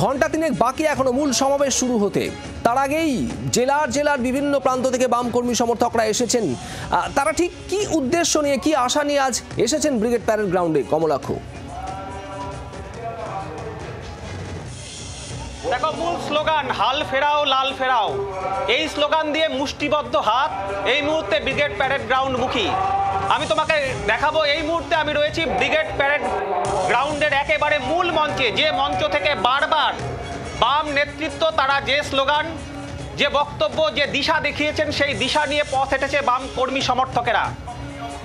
ঘন্টা তিনেক বাকি এখনো মূল সমাবেশ শুরু হতে। তার আগেই জেলার বিভিন্ন প্রান্ত থেকে বাম কর্মী সমর্থকরা এসেছেন। তারা ঠিক কি উদ্দেশ্য নিয়ে, কি আশা নিয়ে আজ এসেছেন ব্রিগেড প্যারেড গ্রাউন্ডে? কমলাক্ষ, দেখো, মূল স্লোগান হাল ফেরাও লাল ফেরাও। এই স্লোগান দিয়ে মুষ্টিবদ্ধ হাত এই মুহূর্তে ব্রিগেড প্যারেড গ্রাউন্ড মুখী। আমি তোমাকে দেখাবো, এই মুহূর্তে আমি রয়েছি ব্রিগেড প্যারেড গ্রাউন্ডের একেবারে মূল মঞ্চে, যে মঞ্চ থেকে বারবার বাম নেতৃত্ব তারা যে স্লোগান, যে বক্তব্য, যে দিশা দেখিয়েছেন, সেই দিশা নিয়ে পথ হেঁটেছে বাম কর্মী সমর্থকেরা।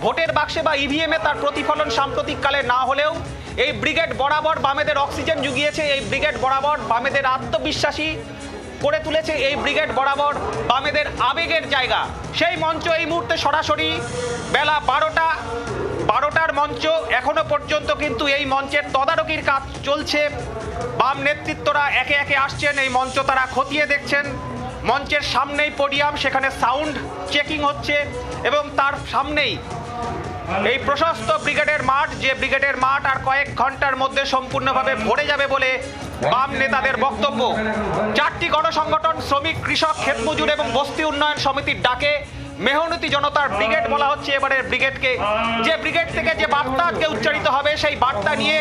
ভোটের বাক্সে বা ইভিএমে তার প্রতিফলন সাম্প্রতিককালে না হলেও এই ব্রিগেড বরাবর বামেদের অক্সিজেন জুগিয়েছে, এই ব্রিগেড বরাবর বামেদের আত্মবিশ্বাসী করে তুলেছে, এই ব্রিগেড বরাবর বামেদের আবেগের জায়গা। সেই মঞ্চ এই মুহূর্তে সরাসরি বেলা 12টার মঞ্চ। এখনো পর্যন্ত কিন্তু এই মঞ্চের তদারকির কাজ চলছে। বাম নেতৃত্বরা একে একে আসছেন, এই মঞ্চ তারা খতিয়ে দেখছেন। মঞ্চের সামনেই পোডিয়াম, সেখানে সাউন্ড চেকিং হচ্ছে এবং তার সামনেই এই প্রশস্ত ব্রিগেডের মাঠ, যে ব্রিগেডের মাঠ আর কয়েক ঘন্টার মধ্যে সম্পূর্ণভাবে ভরে যাবে বলে বাম নেতাদের বক্তব্য। 4টি গণসংগঠন, শ্রমিক, কৃষক, ক্ষেতমজুর এবং বস্তি উন্নয়ন সমিতির ডাকে মেহনতি জনতার ব্রিগেড বলা হচ্ছে এবারের ব্রিগেডকে। যে ব্রিগেড থেকে যে বার্তা আজকে উচ্চারিত হবে, সেই বার্তা নিয়ে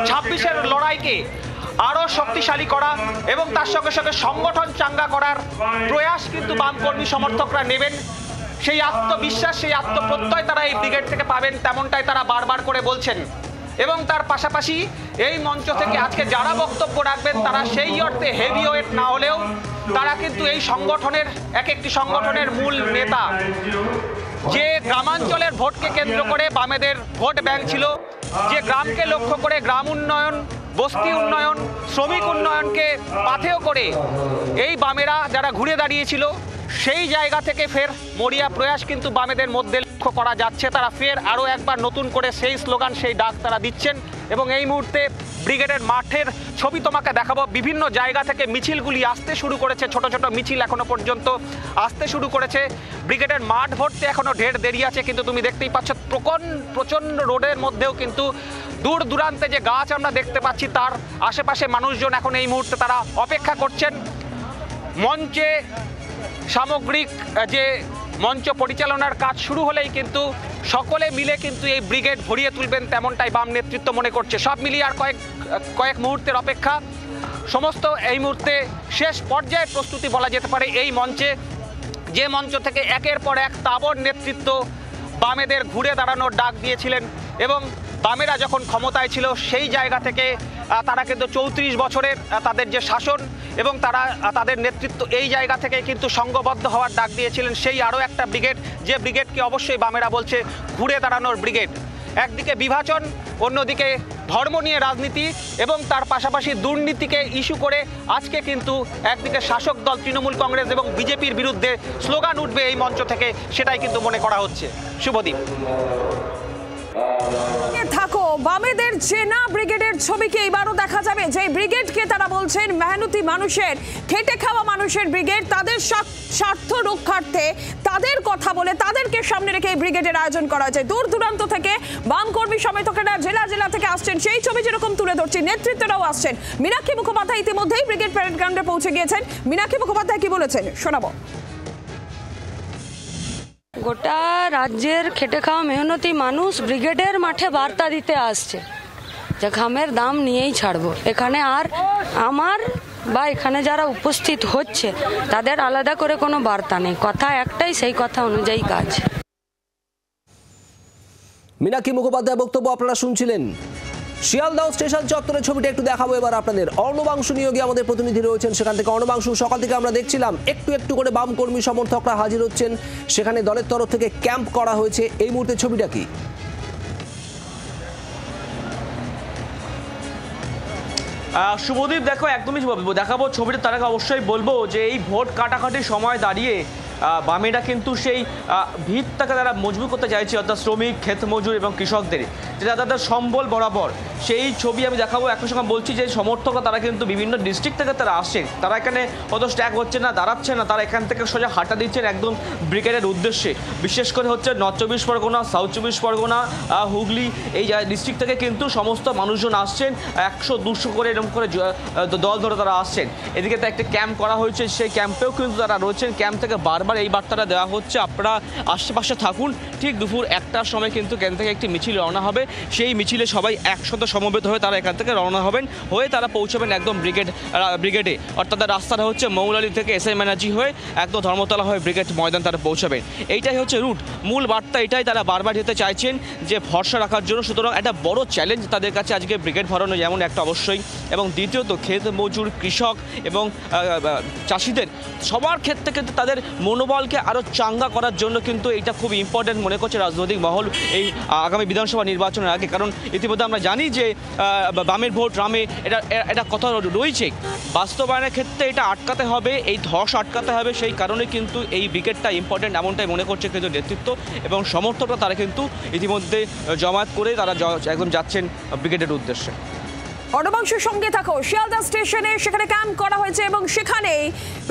26-এর লড়াইকে আরও শক্তিশালী করা এবং তার সঙ্গে সঙ্গে সংগঠন চাঙ্গা করার প্রয়াস কিন্তু বাম কর্মী সমর্থকরা নেবেন। সেই আত্মবিশ্বাস, সেই আত্মপ্রত্যয় তারা এই ব্রিগেড থেকে পাবেন, তেমনটাই তারা বারবার করে বলছেন। এবং তার পাশাপাশি এই মঞ্চ থেকে আজকে যারা বক্তব্য রাখবেন তারা সেই অর্থে হেভিওয়েট না হলেও তারা কিন্তু এই সংগঠনের একটি সংগঠনের মূল নেতা। যে গ্রামাঞ্চলের ভোটকে কেন্দ্র করে বামেদের ভোট ব্যাংক ছিল, যে গ্রামকে লক্ষ্য করে গ্রাম উন্নয়ন, বস্তি উন্নয়ন, শ্রমিক উন্নয়নকে পাথেয় করে এই বামেরা যারা ঘুরে দাঁড়িয়েছিল, সেই জায়গা থেকে ফের মরিয়া প্রয়াস কিন্তু বামেদের মধ্যে লক্ষ্য করা যাচ্ছে। তারা ফের আরও একবার নতুন করে সেই স্লোগান, সেই ডাক তারা দিচ্ছেন। এবং এই মুহূর্তে ব্রিগেডের মাঠের ছবি তোমাকে দেখাবো। বিভিন্ন জায়গা থেকে মিছিলগুলি আসতে শুরু করেছে, ছোট ছোট মিছিল এখনো পর্যন্ত আসতে শুরু করেছে। ব্রিগেডের মাঠ ভরতে এখনো ঢের দেরি আছে, কিন্তু তুমি দেখতেই পাচ্ছ প্রচণ্ড রোডের মধ্যেও কিন্তু দূর দূরান্তে যে গাছ আমরা দেখতে পাচ্ছি, তার আশেপাশে মানুষজন এখন এই মুহূর্তে তারা অপেক্ষা করছেন। মঞ্চে সামগ্রিক যে মঞ্চ পরিচালনার কাজ শুরু হলেই কিন্তু সকলে মিলে কিন্তু এই ব্রিগেড ভরিয়ে তুলবেন, তেমনটাই বাম নেতৃত্ব মনে করছে। সব মিলিয়ে আর কয়েক মুহূর্তের অপেক্ষা। সমস্ত এই মুহূর্তে শেষ পর্যায়ের প্রস্তুতি বলা যেতে পারে এই মঞ্চে, যে মঞ্চ থেকে একের পর এক তাবড় নেতৃত্ব বামেদের ঘুরে দাঁড়ানোর ডাক দিয়েছিলেন। এবং বামেরা যখন ক্ষমতায় ছিল সেই জায়গা থেকে তারা কিন্তু 34 বছরের তাদের যে শাসন এবং তাদের নেতৃত্ব, এই জায়গা থেকে কিন্তু সংঘবদ্ধ হওয়ার ডাক দিয়েছিলেন। সেই আরও একটা ব্রিগেড, যে ব্রিগেডকে অবশ্যই বামেরা বলছে ঘুরে দাঁড়ানোর ব্রিগেড। একদিকে বিভাজন, অন্যদিকে ধর্ম নিয়ে রাজনীতি এবং তার পাশাপাশি দুর্নীতিকে ইস্যু করে আজকে কিন্তু একদিকে শাসক দল তৃণমূল কংগ্রেস এবং বিজেপির বিরুদ্ধে স্লোগান উঠবে এই মঞ্চ থেকে, সেটাই কিন্তু মনে করা হচ্ছে। শুভদীপ, থাকো। বামেদের চেনা ব্রিগেডের ছবিকে এবারও দেখা যাবে, যে ব্রিগেডকে তারা বলছেন মেহনতি মানুষের, খেটে খাওয়া মানুষের ব্রিগেড। তাদের স্বার্থ রক্ষার্থে তাদের কথা বলে তাদেরকে সামনে রেখে এই ব্রিগেডের আয়োজন করা হয়েছে। দূর দূরান্ত থেকে বাম কর্মী সমর্থকেরা জেলা থেকে আসছেন, সেই ছবি যেরকম তুলে ধরছি, নেতৃত্বরাও আসছেন। মীনাক্ষী মুখোপাধ্যায় ইতিমধ্যেই ব্রিগেড প্যারেড গ্রাউন্ডে পৌঁছে গিয়েছেন। মীনাক্ষী মুখোপাধ্যায় কি বলেছেন শোনাবো। গোটা রাজ্যের খেটে খাওয়া মেহনতি মানুষ ব্রিগেডের মাঠে বার্তা দিতে আসছে যে ঘামের দাম নিয়েই ছাড়বো। এখানে আর আমার বা এখানে যারা উপস্থিত হচ্ছে তাদের আলাদা করে কোনো বার্তা নেই, কথা একটাই, সেই কথা অনুযায়ী কাজ। মীনাক্ষী মুখোপাধ্যায় বক্তব্য আপনারা শুনছিলেন। শিয়ালদহ স্টেশন চত্বরের ছবিটা একটু দেখাবো এবার আপনাদের। অর্ণবাংশু নিয়োগী আমাদের প্রতিনিধি রয়েছেন সেখান থেকে। অর্ণবাংশু, সকাল থেকে আমরা দেখছিলাম একটু করে বাম কর্মী সমর্থকরা হাজির হচ্ছেন, সেখানে দলের তরফ থেকে ক্যাম্প করা হয়েছে। এই মুহূর্তে ছবিটা কি? শুভদীপ, দেখো একদমই দেখাবো ছবিটা, তার আগে অবশ্যই বলবো যে এই ভোট কাটাকাটির সময় দাঁড়িয়ে বামেরা কিন্তু সেই ভিতটাকে তারা মজবুত করতে চাইছে, অর্থাৎ শ্রমিক, ক্ষেত মজুর এবং কৃষকদের, যেটা তাদের সম্বল বরাবর। সেই ছবি আমি দেখাবো। একই সঙ্গে বলছি যে সমর্থকরা তারা কিন্তু বিভিন্ন ডিস্ট্রিক্ট থেকে তারা আসছেন, তারা এখানে অত স্ট্যাক হচ্ছে না, দাঁড়াচ্ছে না, তারা এখান থেকে সোজা হাঁটা দিচ্ছেন একদম ব্রিগেডের উদ্দেশ্যে। বিশেষ করে হচ্ছে নর্থ 24 পরগনা, সাউথ 24 পরগনা, হুগলি, এই ডিস্ট্রিক্ট থেকে কিন্তু সমস্ত মানুষজন আসছেন, 100-200 করে এরকম করে দল ধরে তারা আসছেন। এদিকে তো একটা ক্যাম্প করা হয়েছে, সেই ক্যাম্পেও কিন্তু তারা রয়েছেন। ক্যাম্প থেকে বারবার এই বার্তাটা দেওয়া হচ্ছে, আপনারা আশেপাশে থাকুন। ঠিক দুপুর 1টার সময় কিন্তু এখান থেকে একটি মিছিল রওনা হবে। সেই মিছিলে সবাই একসাথে সমবেত হয়ে তারা এখান থেকে রওনা হবেন, হয়ে তারা পৌঁছাবেন একদম ব্রিগেডে। অর্থাৎ রাস্তাটা হচ্ছে মৌলালি থেকে এসআই ব্যানার্জি হয়ে একদম ধর্মতলা হয়ে ব্রিগেড ময়দান তারা পৌঁছাবেন। এইটাই হচ্ছে রুট, মূল বার্তা এটাই। তারা বারবার যেতে চাইছেন যে ভরসা রাখার জন্য। সুতরাং একটা বড় চ্যালেঞ্জ তাদের কাছে আজকে ব্রিগেড ভরানো, যেমন একটা অবশ্যই, এবং দ্বিতীয়ত ক্ষেত মজুর, কৃষক এবং চাষিদের সবার ক্ষেত্রে কিন্তু তাদের মনোবলকে আরও চাঙ্গা করার জন্য কিন্তু এটা খুব ইম্পর্টেন্ট মনে করছে রাজনৈতিক মহল এই আগামী বিধানসভা নির্বাচনের আগে। কারণ ইতিমধ্যে আমরা জানি যে বামের ভোট রামে, এটা কথা রয়েছে। বাস্তবায়নের ক্ষেত্রে এটা আটকাতে হবে, এই ধস আটকাতে হবে। সেই কারণে কিন্তু এই ব্রিগেডটা ইম্পর্টেন্ট এমনটাই মনে করছে কিন্তু নেতৃত্ব এবং সমর্থকরা। তারা কিন্তু ইতিমধ্যে জমায়েত করে তারা একদম যাচ্ছেন ব্রিগেডের উদ্দেশ্যে। অর্ণবাংশুর সঙ্গে থাকো শিয়ালদা স্টেশনে, সেখানে ক্যাম্প করা হয়েছে এবং সেখানেই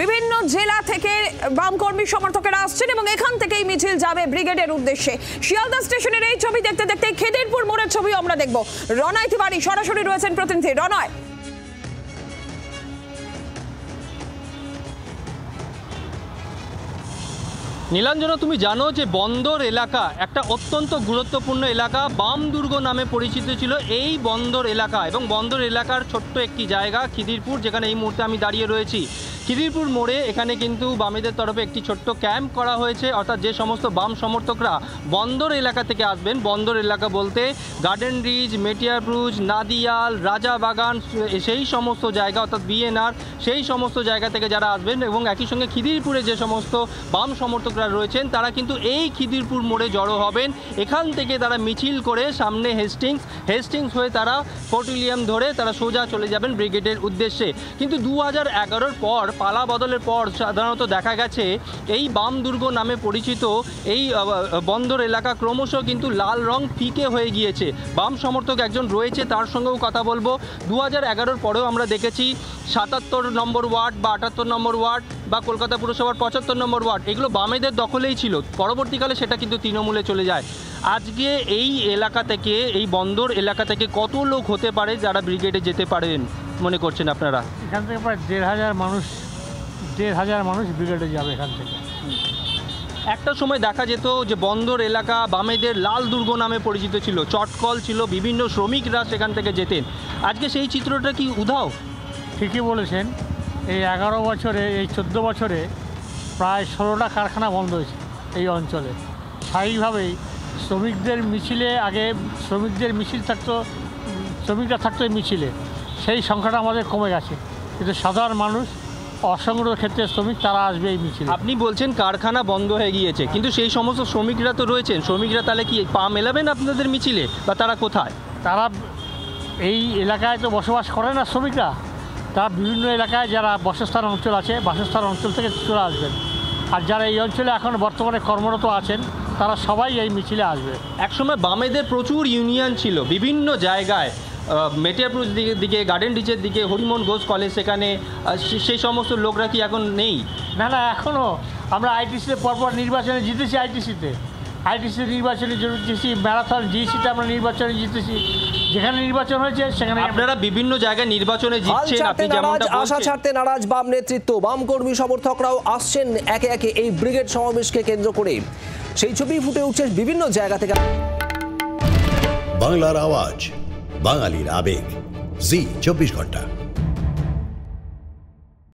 বিভিন্ন জেলা থেকে বামকর্মী সমর্থকেরা আসছেন এবং এখান থেকেই মিছিল যাবে ব্রিগেডের উদ্দেশ্যে। শিয়ালদা স্টেশনের এই ছবি দেখতে দেখতে খিদিরপুর মোড়ের ছবি আমরা দেখব। রনয় তিওয়ারি সরাসরি রয়েছেন প্রতিনিধি। রনয়, নীলাঞ্জনা, তুমি জানো যে বন্দর এলাকা একটা অত্যন্ত গুরুত্বপূর্ণ এলাকা, বাম দুর্গ নামে পরিচিত ছিল এই বন্দর এলাকা। এবং বন্দর এলাকার ছোট্ট একটি জায়গা খিদিরপুর, যেখানে এই মুহূর্তে আমি দাঁড়িয়ে রয়েছি। খিদিরপুর মোড়ে এখানে কিন্তু বামেদের তরফে একটি ছোট্ট ক্যাম্প করা হয়েছে। অর্থাৎ যে সমস্ত বাম সমর্থকরা বন্দর এলাকা থেকে আসবেন, বন্দর এলাকা বলতে গার্ডেন রিজ, মেটিয়ারব্রুজ, নাদিয়াল, রাজাবাগান, সেই সমস্ত জায়গা, অর্থাৎ বিএনআর, সেই সমস্ত জায়গা থেকে যারা আসবেন, এবং একই সঙ্গে খিদিরপুরে যে সমস্ত বাম সমর্থকরা রয়েছেন তারা কিন্তু এই খিদিরপুর মোড়ে জড়ো হবেন। এখান থেকে তারা মিছিল করে সামনে হেস্টিংস হয়ে তারা ফোর্টিলিয়াম ধরে তারা সোজা চলে যাবেন ব্রিগেডের উদ্দেশ্যে। কিন্তু 2011-র পর, পালা বদলের পর সাধারণত দেখা গেছে এই বাম দুর্গ নামে পরিচিত এই বন্দর এলাকা ক্রমশ কিন্তু লাল রং ফিকে হয়ে গিয়েছে। বাম সমর্থক একজন রয়েছে, তার সঙ্গেও কথা বলবো। 2011-র পরেও আমরা দেখেছি 77 নম্বর ওয়ার্ড বা 78 নম্বর ওয়ার্ড বা কলকাতা পুরসভার 75 নম্বর ওয়ার্ড, এগুলো বামেদের দখলেই ছিল। পরবর্তীকালে সেটা কিন্তু তৃণমূলে চলে যায়। আজকে এই এলাকা থেকে, এই বন্দর এলাকা থেকে কত লোক হতে পারে যারা ব্রিগেডে যেতে পারেন মনে করছেন আপনারা? এখান থেকে প্রায় 1,500 মানুষ ব্রিগেডে যাবে এখান থেকে। একটা সময় দেখা যেত যে বন্দর এলাকা বামেদের লাল দুর্গ নামে পরিচিত ছিল, চটকল ছিল, বিভিন্ন শ্রমিকরা সেখান থেকে যেতেন। আজকে সেই চিত্রটা কি উধাও? ঠিকই বলেছেন। এই 11 বছরে, এই 14 বছরে প্রায় 16টা কারখানা বন্ধ হয়েছে এই অঞ্চলে। স্বাভাবিকভাবেই শ্রমিকদের মিছিলে, আগে শ্রমিকদের মিছিল থাকতো, শ্রমিকরা থাকতো এই মিছিলে, সেই সংখ্যাটা আমাদের কমে গেছে। কিন্তু সাধারণ মানুষ, অসংগঠিত ক্ষেত্রে শ্রমিক, তারা আসবে এই মিছিলে। আপনি বলছেন কারখানা বন্ধ হয়ে গিয়েছে, কিন্তু সেই সমস্ত শ্রমিকরা তো রয়েছেন, শ্রমিকরা তাহলে কি পা মেলাবেন আপনাদের মিছিলে, বা তারা কোথায়? তারা এই এলাকায় তো বসবাস করে না শ্রমিকরা, তারা বিভিন্ন এলাকায় যারা বাসস্থান অঞ্চল আছে, বাসস্থান অঞ্চল থেকে চলে আসবেন। আর যারা এই অঞ্চলে এখন বর্তমানে কর্মরত আছেন তারা সবাই এই মিছিলে আসবে। একসময় বামেদের প্রচুর ইউনিয়ন ছিল বিভিন্ন জায়গায়, মেটিয়ারপুর দিকে, গার্ডেন রিচের দিকে, হরিমোহন ঘোষ কলেজ, সেখানে সেই সমস্ত লোকরা কি এখন নেই? না, এখনও আমরা আইটিসিতে পরপর নির্বাচনে জিতেছি। আইটিসি নির্বাচনে জিতেছি, ম্যারাথন জিএসিতে আমরা নির্বাচনে জিতেছি। যেখানে নির্বাচন হয়েছে সেখানে আপনারা বিভিন্ন জায়গায় নির্বাচনে জিতছেন। আপনি যেমনটা বলছেন, আশা ছাড়তে নারাজ বাম নেতৃত্ব, বাম কর্মী সমর্থকরাও আসছেন একে একে এই ব্রিগেড সমাবেশকে কেন্দ্র করে। সেই ছবি ফুটে উঠছে বিভিন্ন জায়গা থেকে। বাংলার আওয়াজ, বাঙালির আবেগ, জি 24 ঘন্টা।